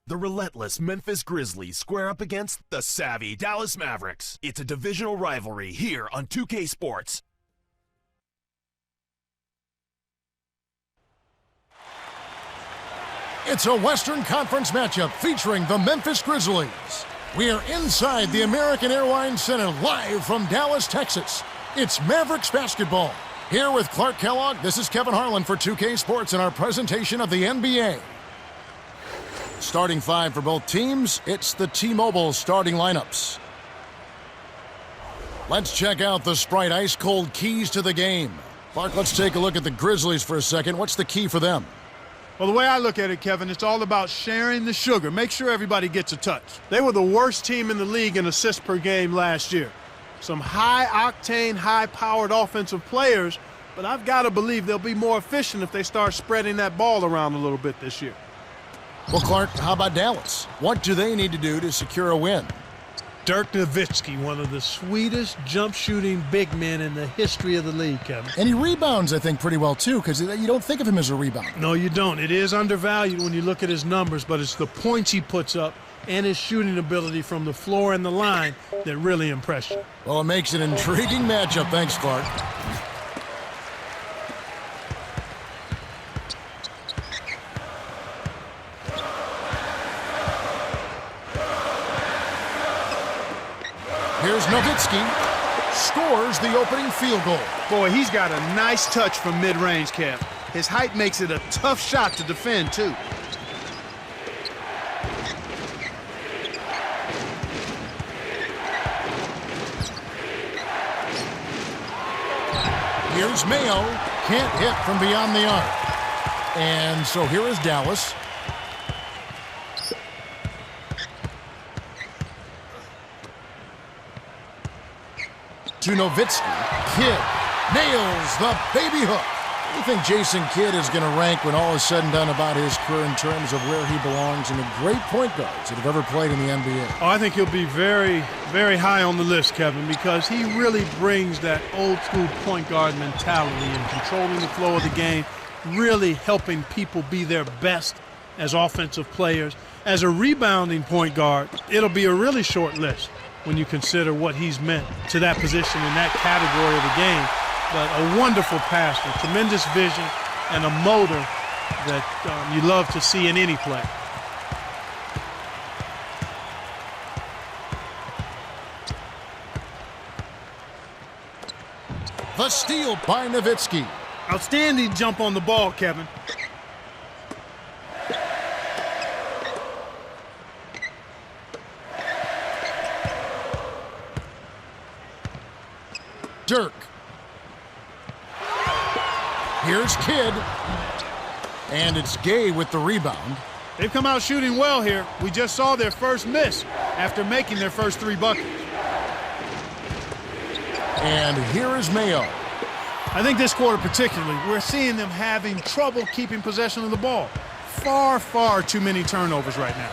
The relentless Memphis Grizzlies square up against the savvy Dallas Mavericks. It's a divisional rivalry here on 2K Sports. It's a Western Conference matchup featuring the Memphis Grizzlies. We are inside the American Airlines Center live from Dallas, Texas. It's Mavericks basketball. Here with Clark Kellogg, this is Kevin Harlan for 2K Sports in our presentation of the NBA. Starting five for both teams, it's the T-Mobile starting lineups. Let's check out the Sprite ice-cold keys to the game. Clark, let's take a look at the Grizzlies for a second. What's the key for them? Well, the way I look at it, Kevin, it's all about sharing the sugar. Make sure everybody gets a touch. They were the worst team in the league in assists per game last year. Some high-octane, high-powered offensive players, but I've got to believe they'll be more efficient if they start spreading that ball around a little bit this year. Well, Clark, how about Dallas? What do they need to do to secure a win? Dirk Nowitzki, one of the sweetest jump-shooting big men in the history of the league, Kevin. And he rebounds, I think, pretty well, too, because you don't think of him as a rebounder. No, you don't. It is undervalued when you look at his numbers, but it's the points he puts up and his shooting ability from the floor and the line that really impress you. Well, it makes an intriguing matchup. Thanks, Clark. Here's Nowitzki, scores the opening field goal. Boy, he's got a nice touch from mid-range, Kev. His height makes it a tough shot to defend, too. Here's Mayo, can't hit from beyond the arc. And so here is Dallas. To Nowitzki. Kidd nails the baby hook. What do you think Jason Kidd is going to rank when all is said and done about his career in terms of where he belongs and the great point guards that have ever played in the NBA? Oh, I think he'll be very, very high on the list, Kevin, because he really brings that old-school point guard mentality and controlling the flow of the game, really helping people be their best as offensive players. As a rebounding point guard, it'll be a really short list when you consider what he's meant to that position in that category of the game. But a wonderful passer, tremendous vision, and a motor that you love to see in any play. The steal by Nowitzki. Outstanding jump on the ball, Kevin. Dirk. Here's Kidd. And it's Gay with the rebound. They've come out shooting well here. We just saw their first miss after making their first three buckets. And here is Mayo. I think this quarter particularly, we're seeing them having trouble keeping possession of the ball. Far, far too many turnovers right now.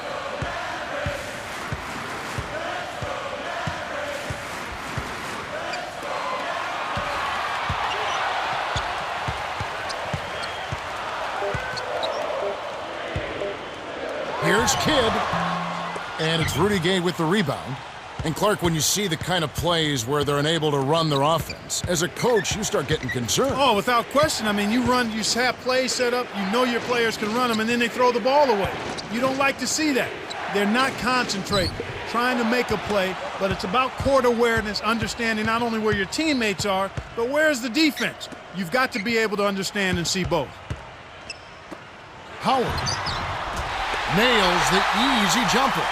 Here's Kidd, and it's Rudy Gay with the rebound. And Clark, when you see the kind of plays where they're unable to run their offense, as a coach, you start getting concerned. Oh, without question. I mean, you have plays set up, you know your players can run them, and then they throw the ball away. You don't like to see that. They're not concentrating, trying to make a play, but it's about court awareness, understanding not only where your teammates are, but where's the defense. You've got to be able to understand and see both. Howard nails the easy jumper.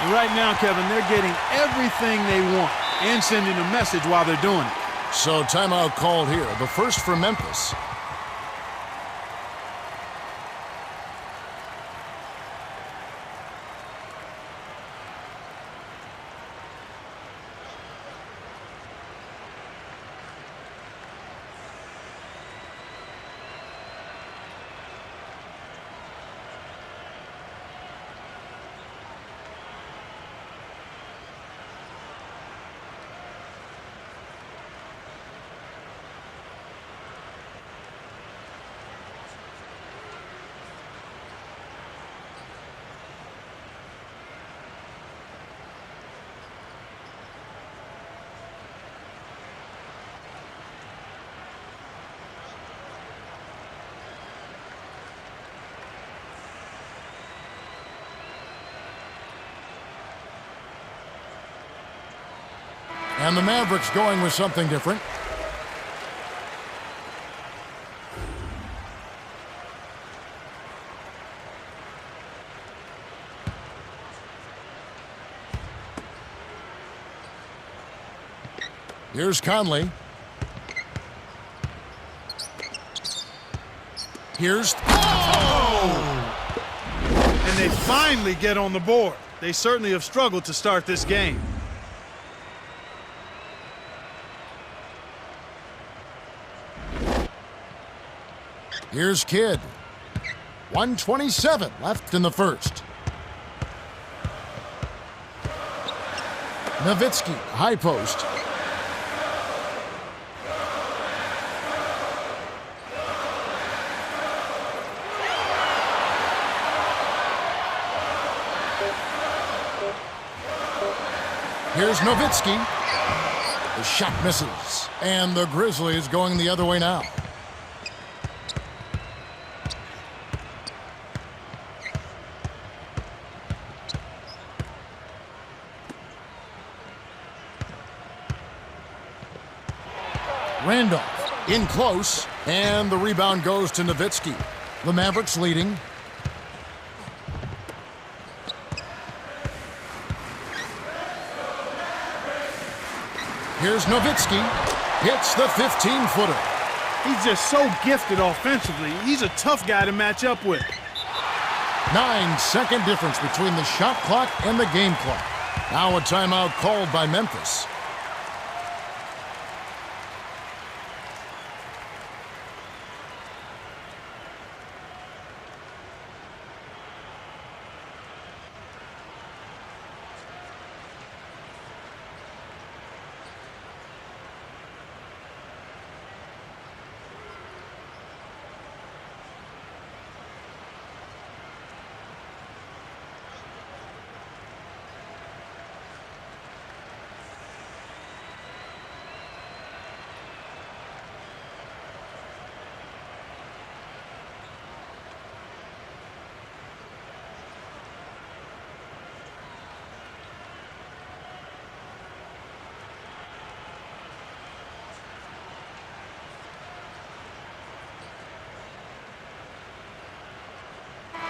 And right now, Kevin, they're getting everything they want and sending a message while they're doing it. So timeout called here. The first for Memphis. And the Mavericks going with something different. Here's Conley. Here's... Oh! And they finally get on the board. They certainly have struggled to start this game. Here's Kidd. 1:27 left in the first. Nowitzki, high post. Here's Nowitzki. The shot misses. And the Grizzlies going the other way now. Randolph in close, and the rebound goes to Nowitzki. The Mavericks leading. Here's Nowitzki. Hits the 15-footer. He's just so gifted offensively. He's a tough guy to match up with. 9-second difference between the shot clock and the game clock. Now a timeout called by Memphis.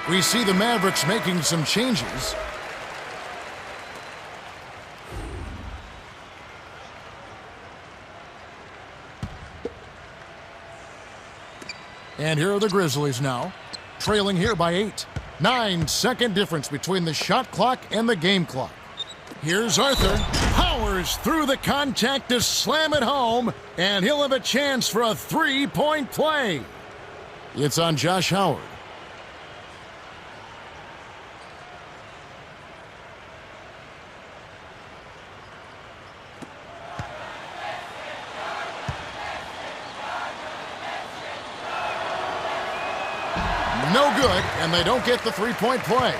We see the Mavericks making some changes. And here are the Grizzlies now, trailing here by 8. 9-second difference between the shot clock and the game clock. Here's Arthur. Powers through the contact to slam it home, and he'll have a chance for a three-point play. It's on Josh Howard. No good, and they don't get the three-point play.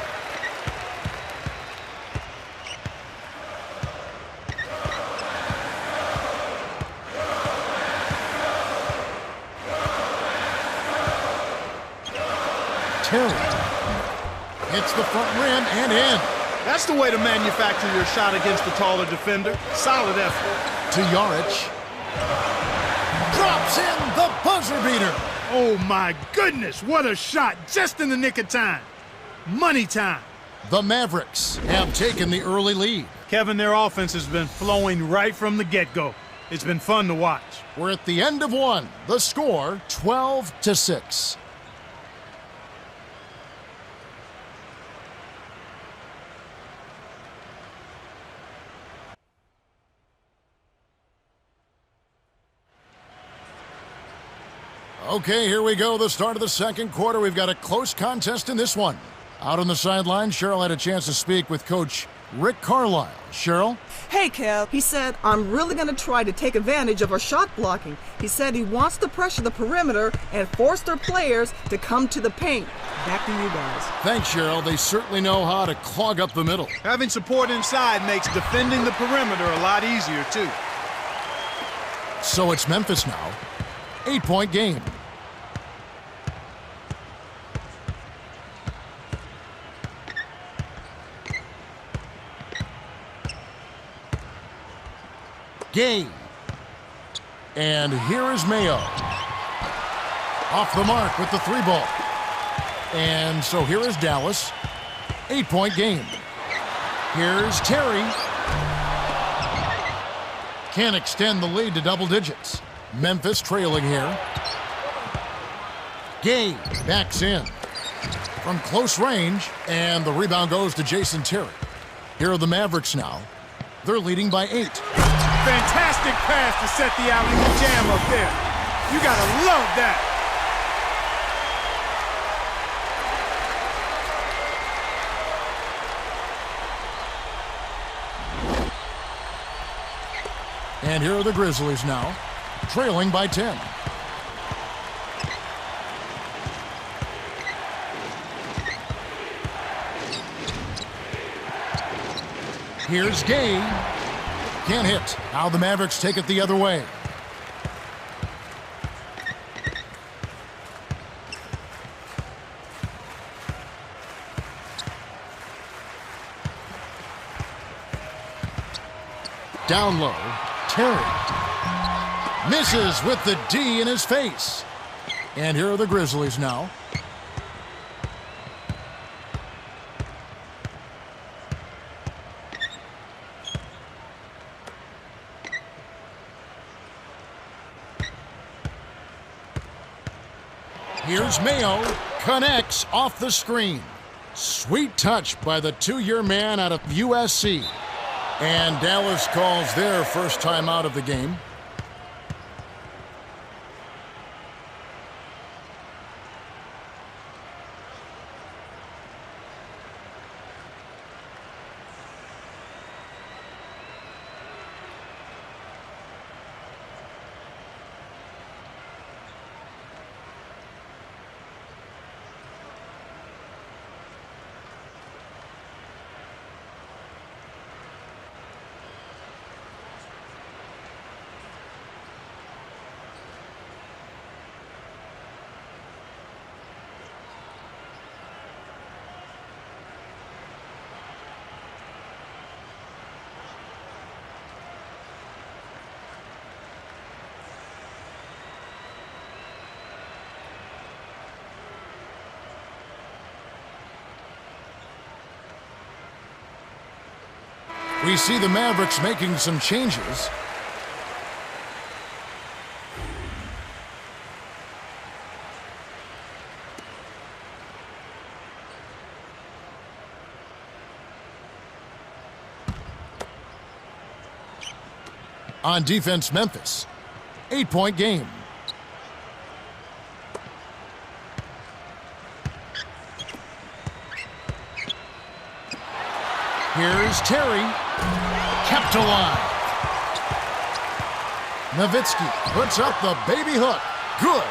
Terry hits the front rim and in. That's the way to manufacture your shot against the taller defender. Solid effort. To Yarich. Drops in the buzzer beater. Oh, my goodness, what a shot, just in the nick of time. Money time. The Mavericks have taken the early lead. Kevin, their offense has been flowing right from the get-go. It's been fun to watch. We're at the end of one. The score, 12-6. Okay, here we go, the start of the second quarter. We've got a close contest in this one. Out on the sideline, Cheryl had a chance to speak with Coach Rick Carlisle. Cheryl? Hey, Kev. He said, I'm really going to try to take advantage of our shot blocking. He said he wants to pressure the perimeter and force their players to come to the paint. Back to you guys. Thanks, Cheryl. They certainly know how to clog up the middle. Having support inside makes defending the perimeter a lot easier, too. So it's Memphis now. 8-point game. Gay. And here is Mayo. Off the mark with the 3 ball. And so here is Dallas. 8-point game. Here's Terry. Can't extend the lead to double digits. Memphis trailing here. Gay backs in from close range, and the rebound goes to Jason Terry. Here are the Mavericks now. They're leading by 8. Fantastic pass to set the alley-oop jam up there. You gotta love that. And here are the Grizzlies now, trailing by 10. Here's Gay. Can't hit. Now the Mavericks take it the other way. Down low. Terry misses with the D in his face. And here are the Grizzlies now. Here's Mayo. Connects off the screen. Sweet touch by the 2-year man out of USC. And Dallas calls their first time out of the game. We see the Mavericks making some changes. On defense, Memphis. 8-point game. Here's Terry. Kept alive. Nowitzki puts up the baby hook. Good.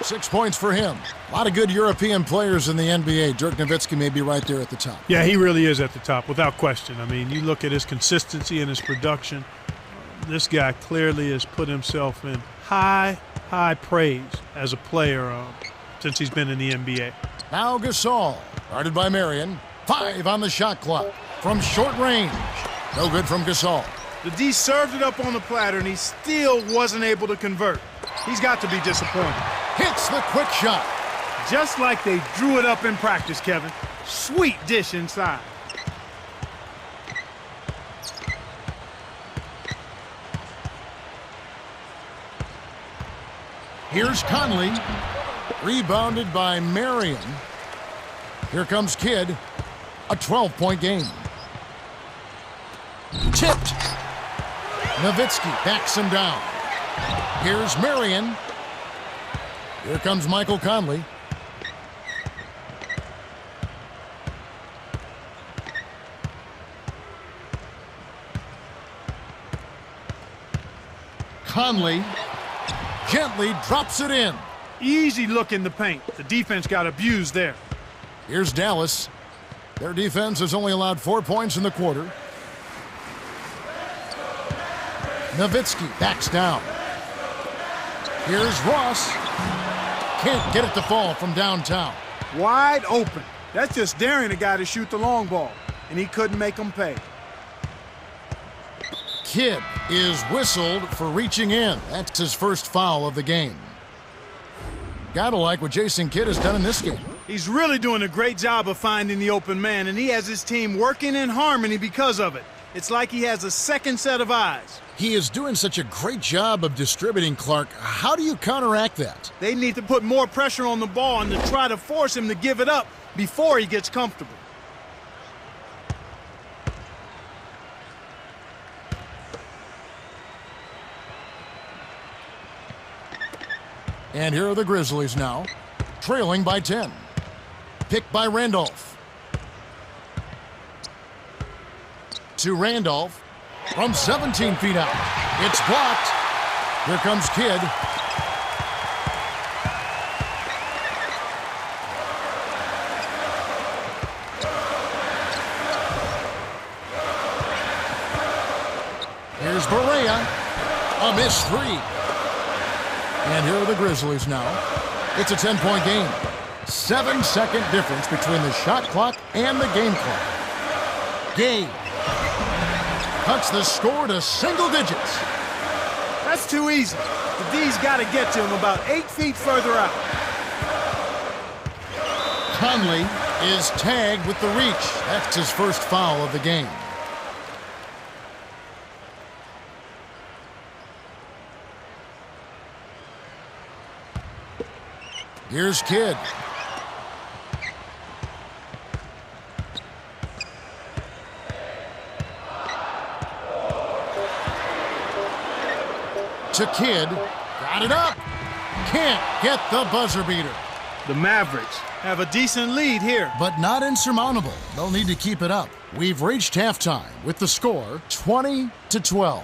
6 points for him. A lot of good European players in the NBA. Dirk Nowitzki may be right there at the top. Yeah, he really is at the top, without question. I mean, you look at his consistency and his production. This guy clearly has put himself in high praise as a player since he's been in the NBA. Now Gasol, guarded by Marion. 5 on the shot clock from short range. No good from Gasol. The D served it up on the platter, and he still wasn't able to convert. He's got to be disappointed. Hits the quick shot. Just like they drew it up in practice, Kevin. Sweet dish inside. Here's Conley. Rebounded by Marion. Here comes Kidd. A 12-point game. Tipped. Nowitzki backs him down. Here's Marion. Here comes Michael Conley. Conley gently drops it in. Easy look in the paint. The defense got abused there. Here's Dallas. Their defense has only allowed 4 points in the quarter. Nowitzki backs down. Here's Ross. Can't get it to fall from downtown. Wide open. That's just daring a guy to shoot the long ball, and he couldn't make him pay. Kidd is whistled for reaching in. That's his first foul of the game. Gotta like what Jason Kidd has done in this game. He's really doing a great job of finding the open man, and he has his team working in harmony because of it. It's like he has a second set of eyes. He is doing such a great job of distributing, Clark. How do you counteract that? They need to put more pressure on the ball and to try to force him to give it up before he gets comfortable. And here are the Grizzlies now, trailing by 10. Picked by Randolph. To Randolph from 17 feet out. It's blocked. Here comes Kidd. Here's Barea. A missed three. And here are the Grizzlies now. It's a 10-point game. 7-second difference between the shot clock and the game clock. Gay cuts the score to single digits. That's too easy. The D's got to get to him about 8 feet further out. Conley is tagged with the reach. That's his first foul of the game. Here's Kidd. To Kidd. Got it up. Can't get the buzzer beater. The Mavericks have a decent lead here. But not insurmountable. They'll need to keep it up. We've reached halftime with the score 20-12.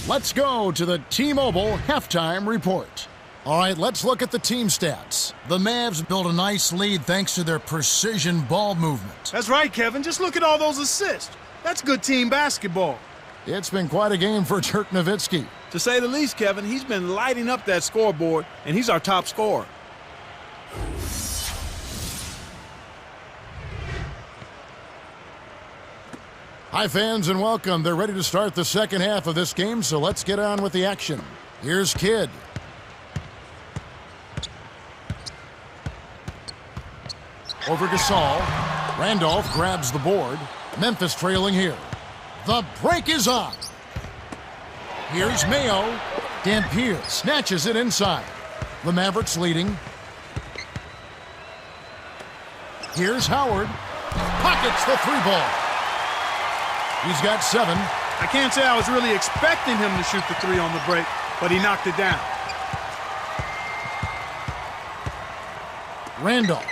Let's go to the T-Mobile halftime report. All right, let's look at the team stats. The Mavs built a nice lead thanks to their precision ball movement. That's right, Kevin. Just look at all those assists. That's good team basketball. It's been quite a game for Dirk Nowitzki. To say the least, Kevin, he's been lighting up that scoreboard, and he's our top scorer. Hi, fans, and welcome. They're ready to start the second half of this game, so let's get on with the action. Here's Kidd. Over Gasol. Randolph grabs the board. Memphis trailing here. The break is on. Here's Mayo. Dampier snatches it inside. The Mavericks leading. Here's Howard. Pockets the three ball. He's got 7. I can't say I was really expecting him to shoot the three on the break, but he knocked it down. Randolph.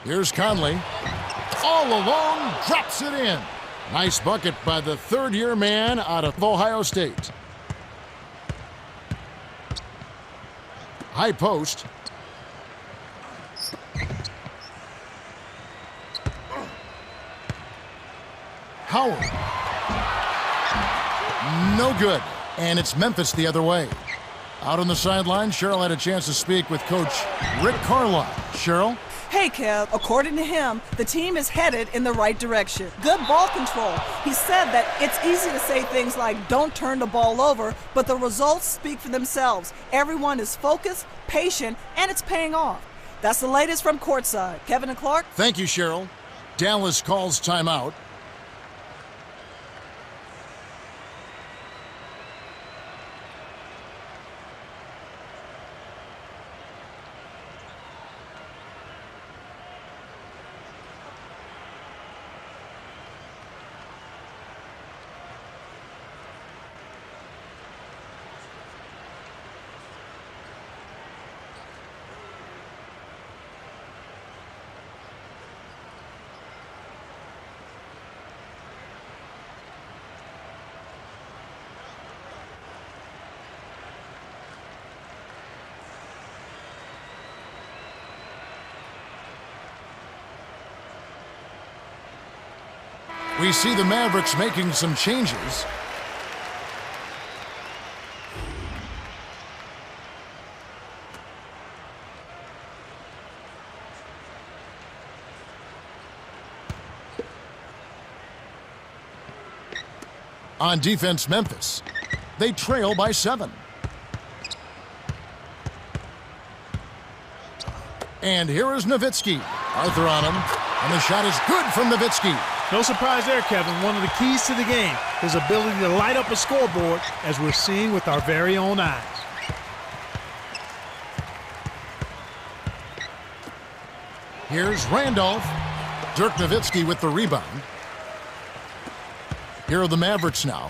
Here's Conley. All alone, drops it in. Nice bucket by the third-year man out of Ohio State. High post. Howard. No good. And it's Memphis the other way. Out on the sideline, Cheryl had a chance to speak with Coach Rick Carlisle. Cheryl? Hey, Kev, according to him, the team is headed in the right direction. Good ball control. He said that it's easy to say things like, don't turn the ball over, but the results speak for themselves. Everyone is focused, patient, and it's paying off. That's the latest from courtside. Kevin and Clark? Thank you, Cheryl. Dallas calls timeout. We see the Mavericks making some changes. On defense, Memphis. They trail by 7. And here is Nowitzki. Arthur on him. And the shot is good from Nowitzki. No surprise there, Kevin. One of the keys to the game, his ability to light up a scoreboard, as we're seeing with our very own eyes. Here's Randolph. Dirk Nowitzki with the rebound. Here are the Mavericks now.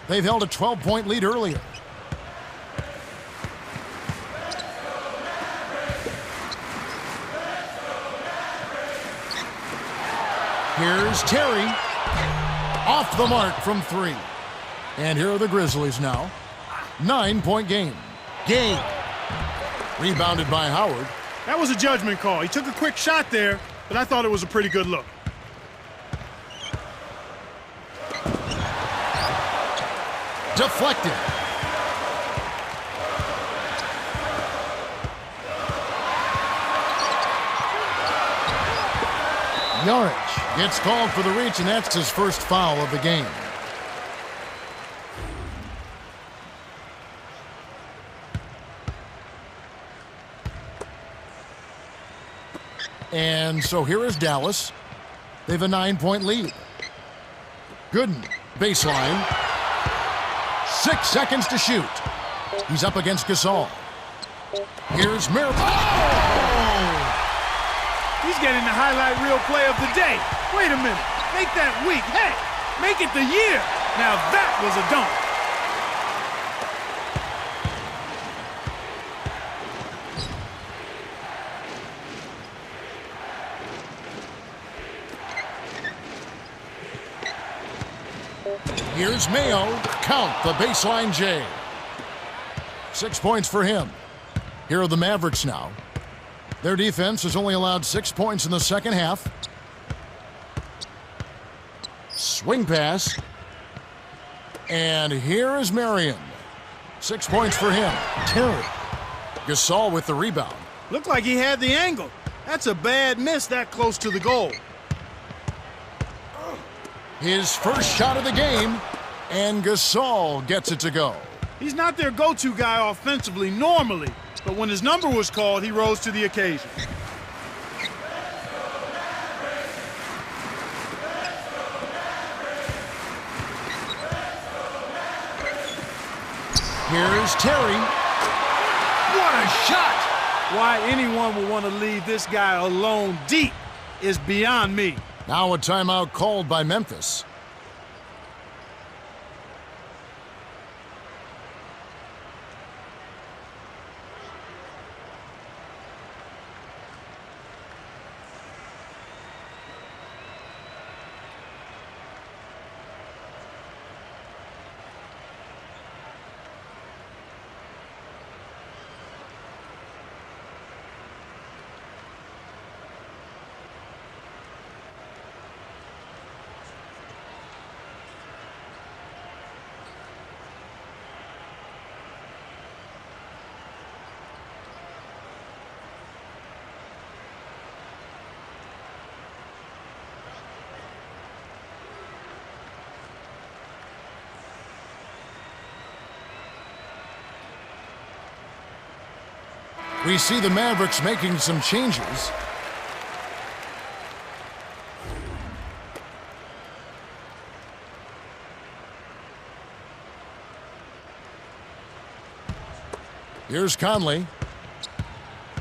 They've held a 12-point lead earlier. Here's Terry. Off the mark from 3. And here are the Grizzlies now. 9-point game. Rebounded by Howard. That was a judgment call. He took a quick shot there, but I thought it was a pretty good look. Deflected. Yarich gets called for the reach, and that's his first foul of the game. And so here is Dallas. They have a 9-point lead. Gooden, baseline. 6 seconds to shoot. He's up against Gasol. Here's Mer. Oh! He's getting the highlight reel play of the day. Wait a minute. Make that week. Hey, make it the year. Now that was a dunk. Here's Mayo. Count the baseline J. 6 points for him. Here are the Mavericks now. Their defense has only allowed 6 points in the second half. Swing pass. And here is Marion. 6 points for him. Terry. Gasol with the rebound. Looked like he had the angle. That's a bad miss that close to the goal. His first shot of the game, and Gasol gets it to go. He's not their go-to guy offensively normally, but when his number was called, he rose to the occasion. Here's Terry. What a shot! Why anyone would want to leave this guy alone deep is beyond me. Now a timeout called by Memphis. We see the Mavericks making some changes. Here's Conley.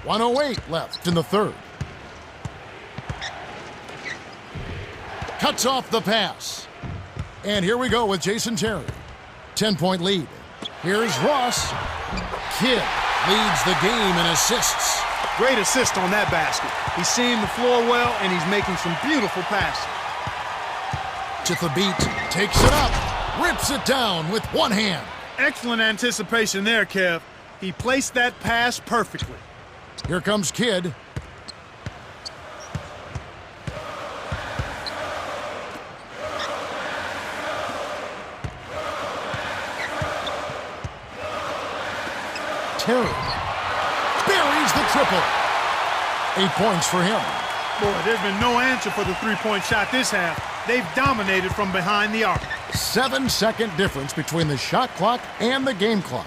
1:08 left in the third. Cuts off the pass. And here we go with Jason Terry. 10-point lead. Here's Ross. Kidd leads the game in assists. Great assist on that basket. He's seeing the floor well, and he's making some beautiful passes. To the beat, takes it up, rips it down with one hand. Excellent anticipation there, Kev. He placed that pass perfectly. Here comes Kidd. Terry buries the triple. 8 points for him. Boy, there's been no answer for the three-point shot this half. They've dominated from behind the arc. 7-second difference between the shot clock and the game clock.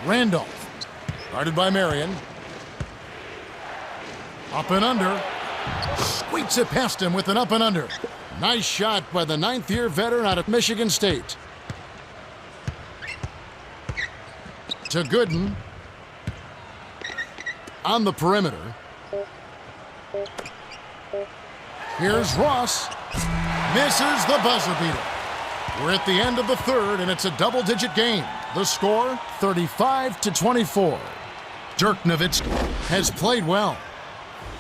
Randolph, guarded by Marion. Up and under. Squeaks it past him with an up and under. Nice shot by the 9th-year veteran out of Michigan State. To Gooden. On the perimeter. Here's Ross. Misses the buzzer beater. We're at the end of the third, and it's a double-digit game. The score, 35-24. Dirk Nowitzki has played well.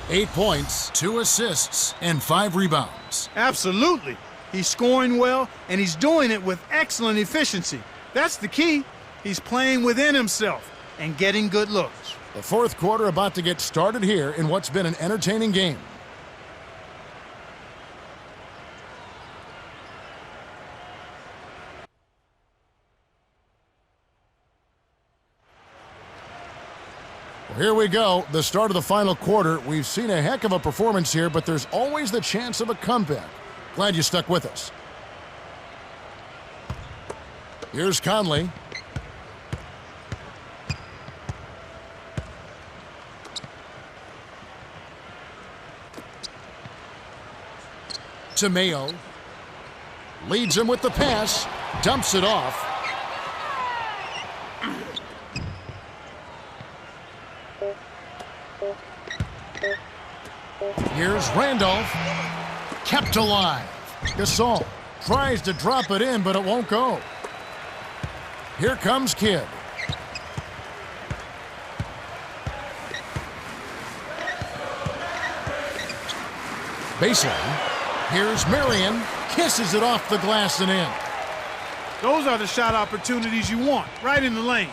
8 points, 2 assists, and 5 rebounds. Absolutely. He's scoring well, and he's doing it with excellent efficiency. That's the key. He's playing within himself and getting good looks. The fourth quarter about to get started here in what's been an entertaining game. Well, here we go, the start of the final quarter. We've seen a heck of a performance here, but there's always the chance of a comeback. Glad you stuck with us. Here's Conley. To Mayo. Leads him with the pass. Dumps it off. Here's Randolph. Kept alive. Gasol tries to drop it in, but it won't go. Here comes Kidd. Baseline. Here's Marion. Kisses it off the glass and in. Those are the shot opportunities you want, right in the lane.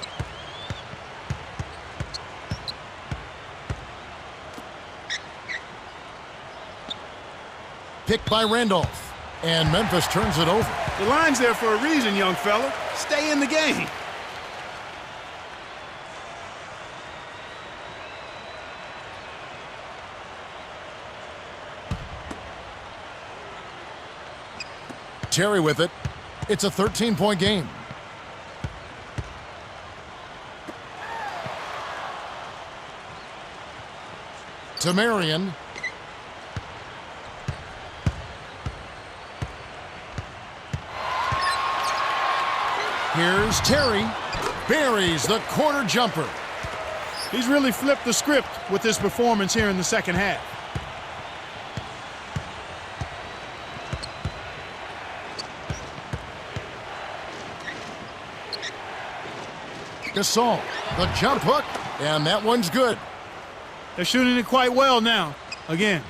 Picked by Randolph. And Memphis turns it over. The line's there for a reason, young fella. Stay in the game. Terry with it. It's a 13-point game. To Marion. Here's Terry. Buries the corner jumper. He's really flipped the script with this performance here in the second half. Gasol, the jump hook, and that one's good. They're shooting it quite well now. Again,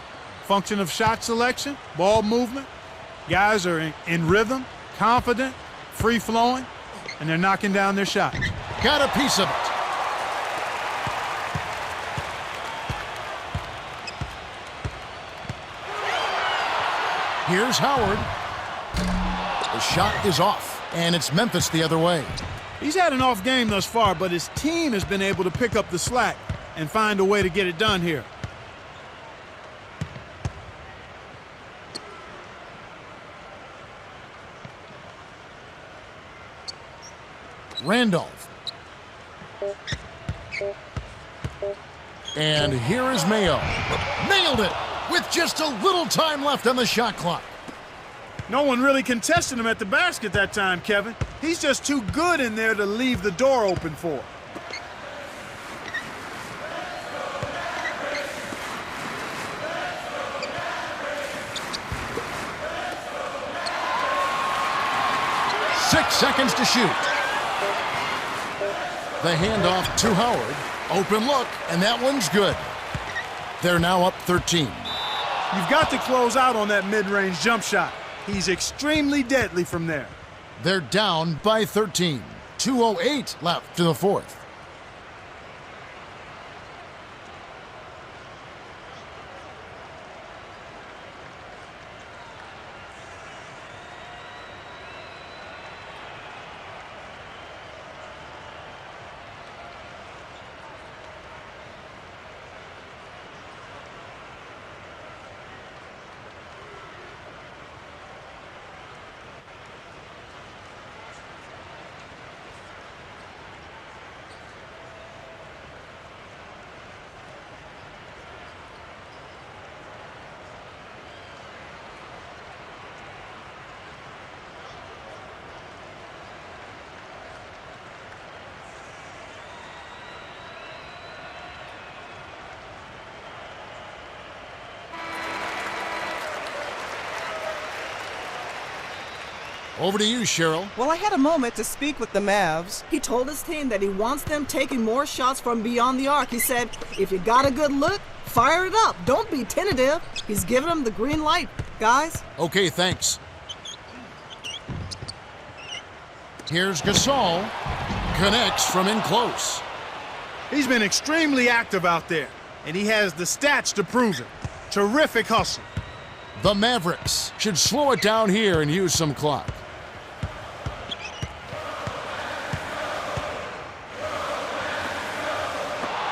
function of shot selection, ball movement. Guys are in rhythm, confident, free-flowing, and they're knocking down their shots. Got a piece of it. Here's Howard. The shot is off, and it's Memphis the other way. He's had an off game thus far, but his team has been able to pick up the slack and find a way to get it done here. Randolph. And here is Mayo. Nailed it with just a little time left on the shot clock. No one really contested him at the basket that time, Kevin. He's just too good in there to leave the door open for. Six seconds to shoot. The handoff to Howard. Open look, and that one's good. They're now up 13. You've got to close out on that mid-range jump shot. He's extremely deadly from there. They're down by 13. 2:08 left to the fourth. Over to you, Cheryl. Well, I had a moment to speak with the Mavs. He told his team that he wants them taking more shots from beyond the arc. He said, if you got a good look, fire it up. Don't be tentative. He's giving them the green light, guys. Okay, thanks. Here's Gasol. Connects from in close. He's been extremely active out there, and he has the stats to prove it. Terrific hustle. The Mavericks should slow it down here and use some clock.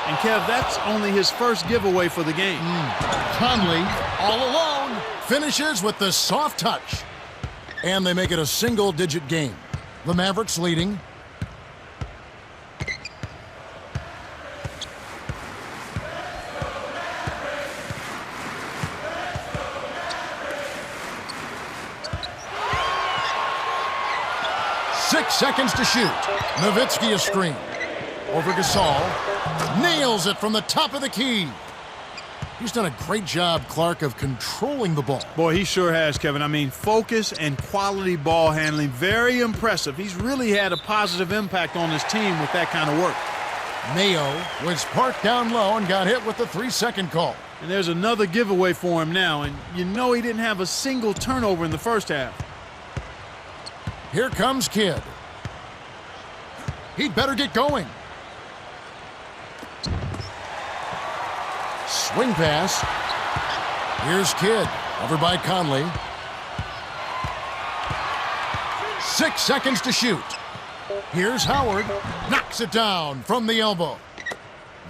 And Kev, that's only his first giveaway for the game. Conley, all alone, finishes with the soft touch. And they make it a single-digit game. The Mavericks leading. Seconds to shoot. Nowitzki a screen. Over Gasol. Nails it from the top of the key. He's done a great job, Clark, of controlling the ball. Boy, he sure has, Kevin. I mean, focus and quality ball handling. Very impressive. He's really had a positive impact on his team with that kind of work. Mayo was parked down low and got hit with the 3-second call. And there's another giveaway for him now. And you know he didn't have a single turnover in the first half. Here comes Kidd. He'd better get going. Swing pass. Here's Kidd. Over by Conley. 6 seconds to shoot. Here's Howard. Knocks it down from the elbow.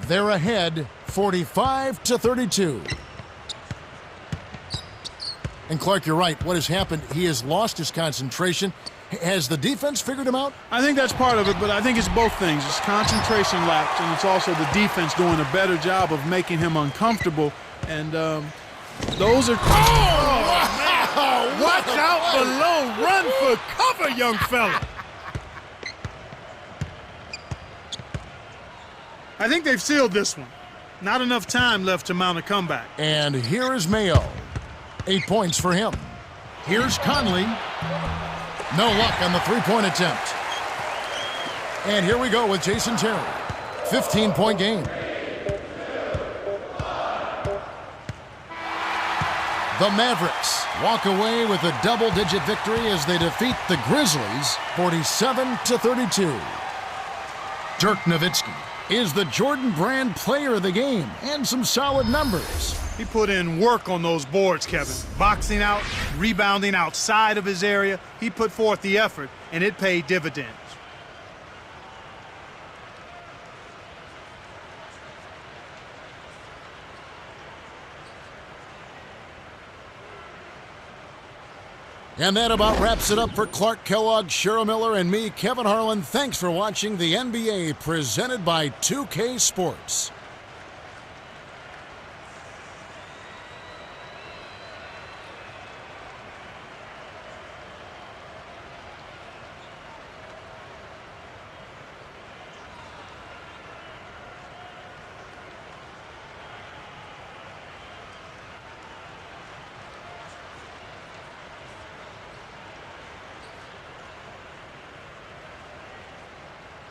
They're ahead 45-32. And Clark, you're right. What has happened, he has lost his concentration. Has the defense figured him out? I think that's part of it, but I think it's both things. It's concentration lapse, and it's also the defense doing a better job of making him uncomfortable. And those are... Oh, watch out below. Run for cover, young fella. I think they've sealed this one. Not enough time left to mount a comeback. And here is Mayo. 8 points for him. Here's Conley. No luck on the three-point attempt. And here we go with Jason Terry. 15-point game. The Mavericks walk away with a double-digit victory as they defeat the Grizzlies 47-32. Dirk Nowitzki is the Jordan Brand player of the game, and some solid numbers. He put in work on those boards, Kevin. Boxing out, rebounding outside of his area. He put forth the effort, and it paid dividends. And that about wraps it up for Clark Kellogg, Cheryl Miller, and me, Kevin Harlan. Thanks for watching the NBA presented by 2K Sports.